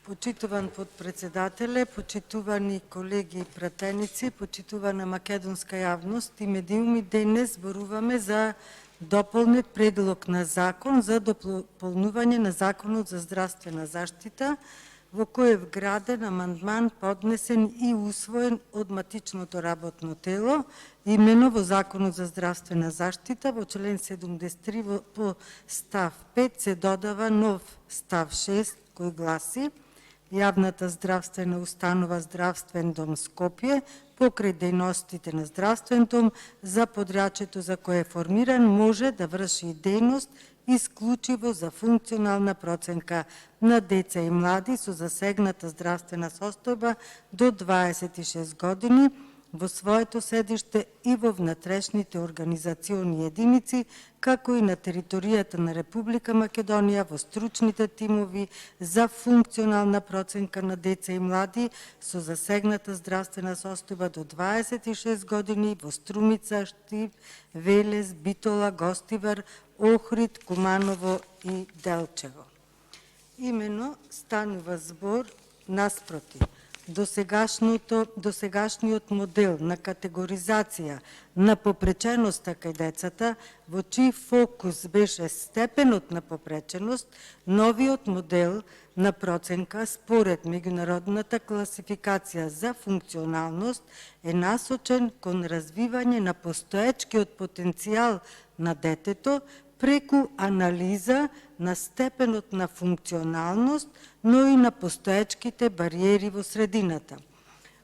Почитуван подпредседателе, почитувани колеги и пратеници, почитувана македонска јавност и медиуми, денес зборуваме за дополнет предлог на закон за дополнување на Законот за здравствена заштита, во кој е вграден амандман поднесен и усвоен од матичното работно тело, имено во Законот за здравствена заштита, во член 73 по став 5 се додава нов став 6, кој гласи: Јавната здравствена установа Здравствен дом Скопје, покрај дејностите на здравствен дом за подрачето за кој е формиран, може да врши дејност исклучиво за функционална проценка на деца и млади со засегната здравствена состојба до 26 години, во своето седиште и во внатрешните организациони единици, како и на територијата на Република Македонија во стручните тимови за функционална проценка на деца и млади со засегната здравствена состојба до 26 години во Струмица, Штип, Велес, Битола, Гостивар, Охрид, Куманово и Делчево. Имено станува збор наспроти досегашниот модел на категоризација на попреченоста кај децата, во чиј фокус беше степенот на попреченост, новиот модел на проценка според меѓународната класификација за функционалност е насочен кон развивање на постоечкиот потенцијал на детето преку анализа на степенот на функционалност, но и на постоечките бариери во средината.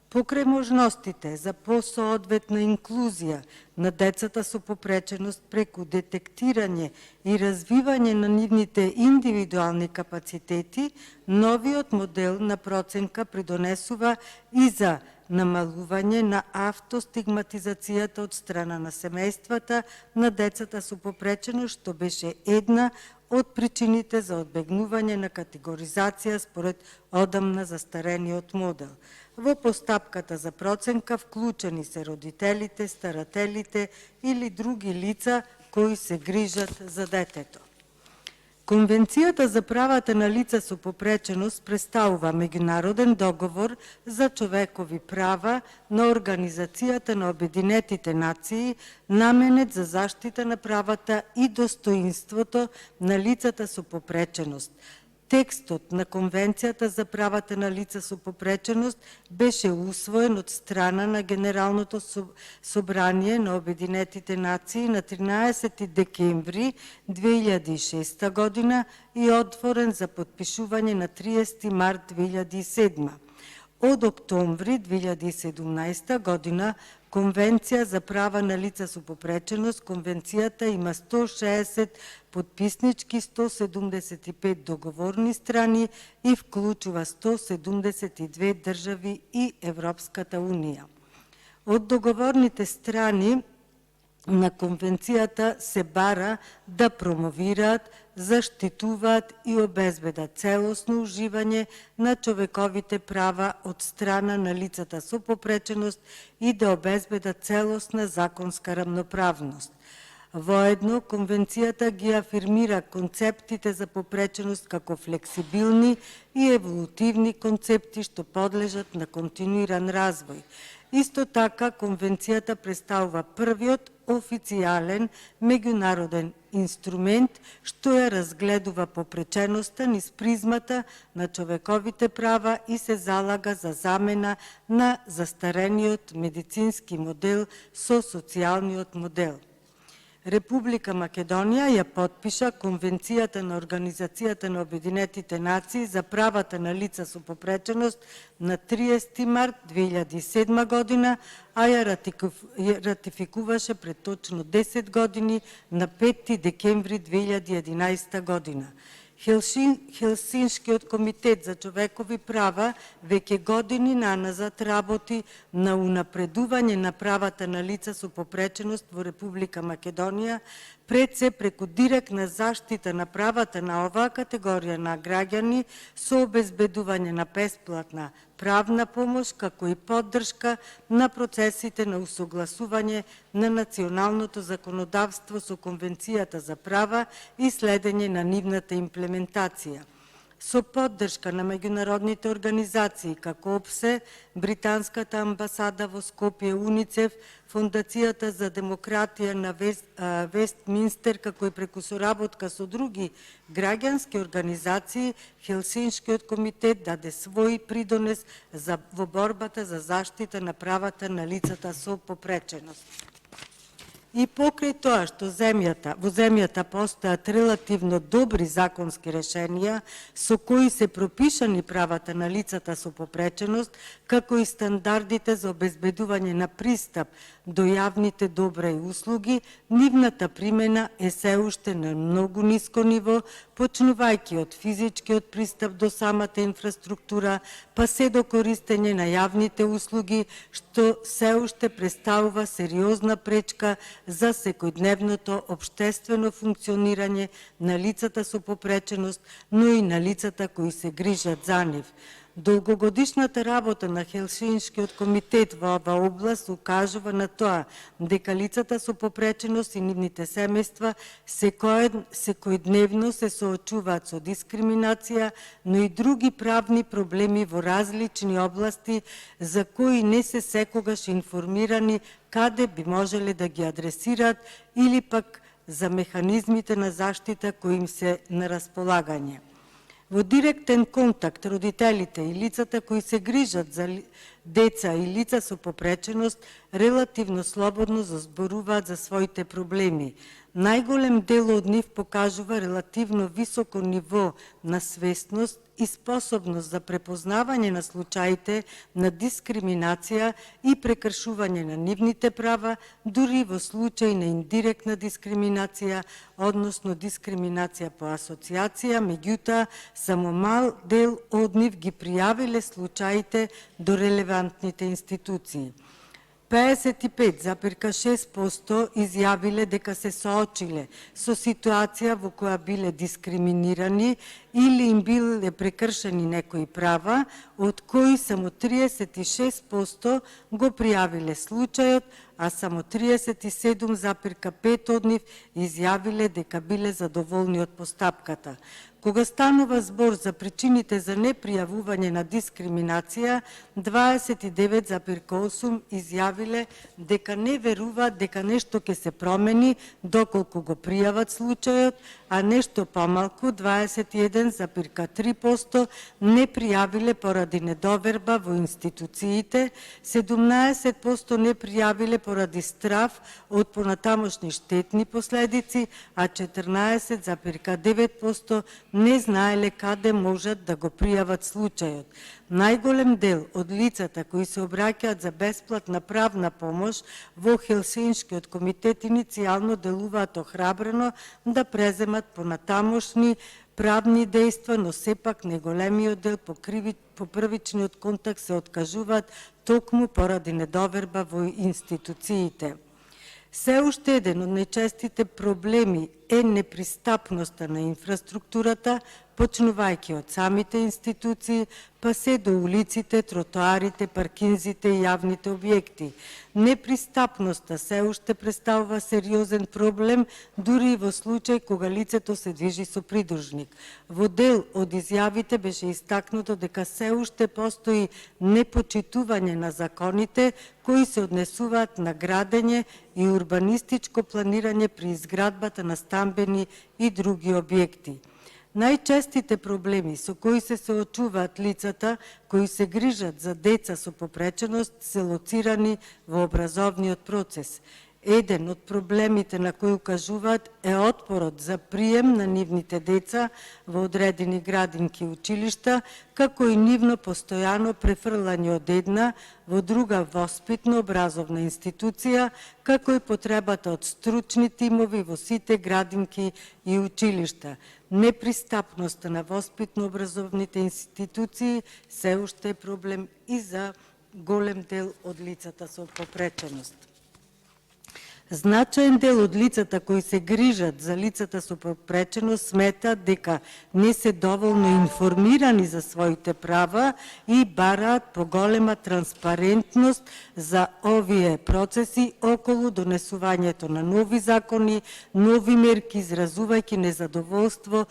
Покрај можностите за посоодветна инклузија на децата со попреченост преку детектирање и развивање на нивните индивидуални капацитети, новиот модел на проценка придонесува и за намалување на автостигматизацијата од страна на семејствата на децата со попреченост, што беше една од причините за одбегнување на категоризација според одамна застарениот модел. Во постапката за проценка вклучени се родителите, старателите или други лица кои се грижат за детето. Конвенцијата за правата на лица со попреченост представува меѓународен договор за човекови права на Организацијата на Обединетите нации, наменет за заштита на правата и достоинството на лицата со попреченост. Текстот на Конвенцијата за правата на лица со попреченост беше усвоен од страна на Генералното собрание на Обединетите нации на 13 декември 2006 година и отворен за подпишување на 30 март 2007. Од октомври 2017 година Конвенција за права на лица со попреченост, Конвенцијата има 160 подписнички, 175 договорни страни и вклучува 172 држави и Европската Унија. Од договорните страни на Конвенцијата се бара да промовираат, заштитуваат и обезбедат целосно уживање на човековите права од страна на лицата со попреченост и да обезбедат целосна законска рамноправност. Воедно, Конвенцијата ги афирмира концептите за попреченост како флексибилни и еволутивни концепти што подлежат на континуиран развој. Исто така, Конвенцијата представува првиот официјален меѓународен инструмент што ја разгледува попреченоста низ призмата на човековите права и се залага за замена на застарениот медицински модел со социјалниот модел. Република Македонија ја потпиша Конвенцијата на Организацијата на Обединетите нации за правата на лица со попреченост на 30 март 2007 година, а ја ратификуваше пред точно 10 години на 5 декември 2011 година. Хелсиншкиот комитет за човекови права веќе години наназад работи на унапредување на правата на лица со попреченост во Република Македонија, пред се преку директна заштита на правата на оваа категорија на граѓани со обезбедување на бесплатна правна помош, како и поддршка на процесите на усогласување на националното законодавство со Конвенцијата за права и следење на нивната имплементација. со поддршка на меѓународните организации како ОПСЕ, Британската амбасада во Скопје, УНИЦЕФ, Фондацијата за демократија на Вестминстер, како и преку соработка со други граѓански организации, Хелсиншкиот комитет даде свој придонес во борбата за заштита на правата на лицата со попреченост. И покрај тоа што во земјата постојат релативно добри законски решенија со кои се пропишани правата на лицата со попреченост, како и стандардите за обезбедување на пристап до јавните добра и услуги, нивната примена е се уште на многу ниско ниво, почнувајќи од физичкиот пристап до самата инфраструктура, па се до користење на јавните услуги, што се уште представува сериозна пречка за секојдневното општествено функционирање на лицата со попреченост, но и на лицата кои се грижат за нив. Долгогодишната работа на Хелсиншкиот комитет во оваа област укажува на тоа дека лицата со попреченост и нивните семејства секојдневно се соочуваат со дискриминација, но и други правни проблеми во различни области за кои не се секогаш информирани каде би можеле да ги адресираат или пак за механизмите на заштита кои им се на располагање. Во директен контакт родителите и лицата кои се грижат за деца и лица со попреченост релативно слободно зборуваат за своите проблеми. Најголем дел од нив покажува релативно високо ниво на свесност и способност за препознавање на случаите на дискриминација и прекршување на нивните права, дури во случај на индиректна дискриминација, односно дискриминација по асоциација, меѓутоа само мал дел од нив ги пријавиле случаите до релевантните институции. 55,6% изјавиле дека се соочиле со ситуација во која биле дискриминирани или им биле прекршени некои права, од кои само 36% го пријавиле случајот, а само 37,5% од нив изјавиле дека биле задоволни од постапката. Кога станува збор за причините за непријавување на дискриминација, 29,8% изјавиле дека не веруваат дека нешто ќе се промени доколку го пријават случајот, а нешто помалку, 21,3% не пријавиле поради недоверба во институциите, 17% не пријавиле поради страф од понатамошни штетни последици, а 14,9% не знаеле каде можат да го пријават случајот. Најголем дел од лицата кои се обраќаат за бесплатна правна помош во Хелсиншкиот комитет иницијално делуваат охрабрено да преземат понатамошни правни дејства, но сепак неголемиот дел по првичниот контакт се откажуваат токму поради недоверба во институциите. Се уште еден од најчестите проблеми е непристапноста на инфраструктурата, почнувајќи од самите институции, па се до улиците, тротоарите, паркинзите и јавните објекти. Непристапноста се уште представува сериозен проблем, дури и во случај кога лицето се движи со придружник. Во дел од изјавите беше истакнуто дека се уште постои непочитување на законите кои се однесуваат на градење и урбанистичко планирање при изградбата на стамбени и други објекти. Најчестите проблеми со кои се соочуваат лицата кои се грижат за деца со попреченост се лоцирани во образовниот процес. Еден од проблемите на кои укажуваат е отпорот за прием на нивните деца во одредени градинки и училишта, како и нивно постојано префрлање од една во друга воспитно-образовна институција, како и потребата од стручни тимови во сите градинки и училишта. Непристапноста на воспитно-образовните институции се уште е проблем и за голем дел од лицата со попреченост. Значаен дел од лицата кои се грижат за лицата со попреченост сметаат дека не се доволно информирани за своите права и бараат поголема транспарентност за овие процеси околу донесувањето на нови закони, нови мерки, изразувајќи незадоволство